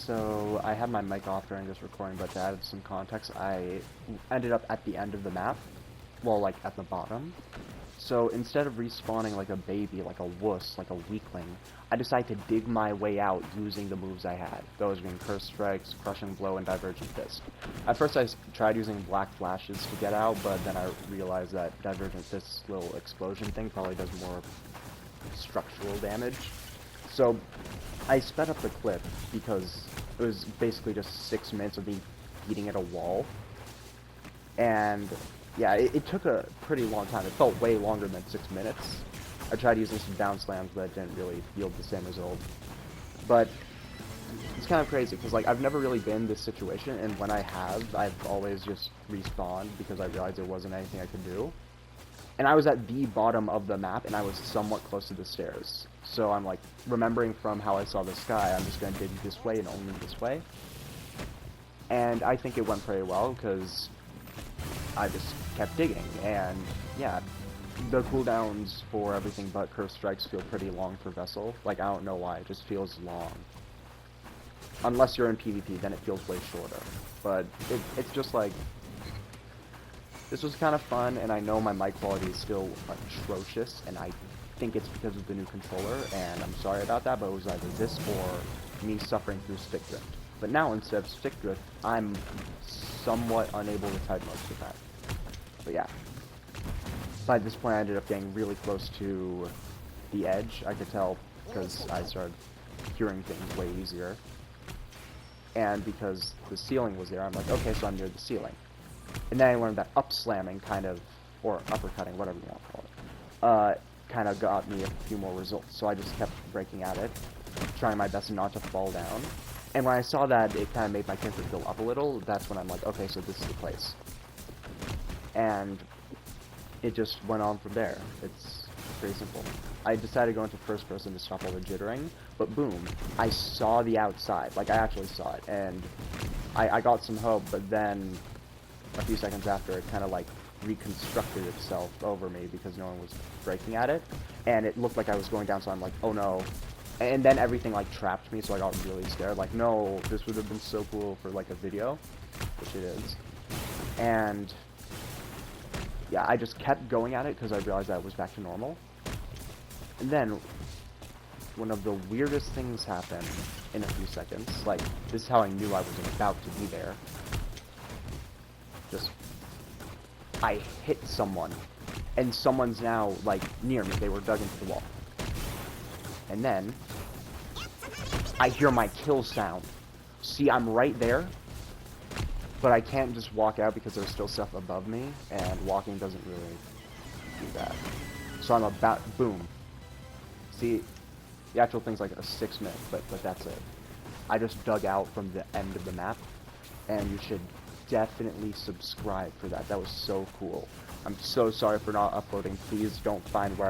So I had my mic off during this recording, but to add some context, I ended up at the end of the map, well, like at the bottom. So instead of respawning like a baby, like a wuss, like a weakling, I decided to dig my way out using the moves I had. Those being Curse Strikes, Crushing Blow, and Divergent Fist. At first I tried using Black Flashes to get out, but then I realized that Divergent Fist's little explosion thing probably does more structural damage. So I sped up the clip because it was basically just 6 minutes of me beating at a wall. And yeah, it took a pretty long time. It felt way longer than 6 minutes. I tried using some down slams, but it didn't really yield the same result. But it's kind of crazy, because like I've never really been in this situation, and when I have, I've always just respawned because I realized there wasn't anything I could do. And I was at the bottom of the map, and I was somewhat close to the stairs. So I'm like, remembering from how I saw the sky, I'm just going to dig this way and only this way. And I think it went pretty well, because I just kept digging, and yeah, the cooldowns for everything but Curse Strikes feel pretty long for Vessel. Like, I don't know why, it just feels long. Unless you're in PvP, then it feels way shorter. But it's just like, this was kind of fun, and I know my mic quality is still atrocious, and I think it's because of the new controller, and I'm sorry about that, but it was either this or me suffering through stick drift. But now, instead of stick drift, I'm somewhat unable to type most of that. But yeah. By this point, I ended up getting really close to the edge. I could tell because I started hearing things way easier. And because the ceiling was there, I'm like, okay, so I'm near the ceiling. And then I learned that up-slamming kind of, or uppercutting, whatever you want to call it, kind of got me a few more results. So I just kept breaking at it, trying my best not to fall down. And when I saw that it kind of made my character go up a little, that's when I'm like, okay, so this is the place. And it just went on from there. It's pretty simple. I decided to go into first person to stop all the jittering, but boom, I saw the outside. Like, I actually saw it, and I got some hope, but then a few seconds after, it kind of like reconstructed itself over me because no one was breaking at it, and it looked like I was going down, so I'm like, oh no. And then everything like trapped me, so I got really scared, like, no, this would have been so cool for like a video, which it is. And yeah, I just kept going at it because I realized that it was back to normal. And then one of the weirdest things happened in a few seconds. Like, this is how I knew I was about to be there. Just, I hit someone, and someone's now, like, near me. They were dug into the wall. And then, I hear my kill sound. See, I'm right there, but I can't just walk out because there's still stuff above me, and walking doesn't really do that. So I'm about, boom. See, the actual thing's like a 6 minute, but that's it. I just dug out from the end of the map, and you should definitely subscribe for that. That was so cool. I'm so sorry for not uploading. Please don't find where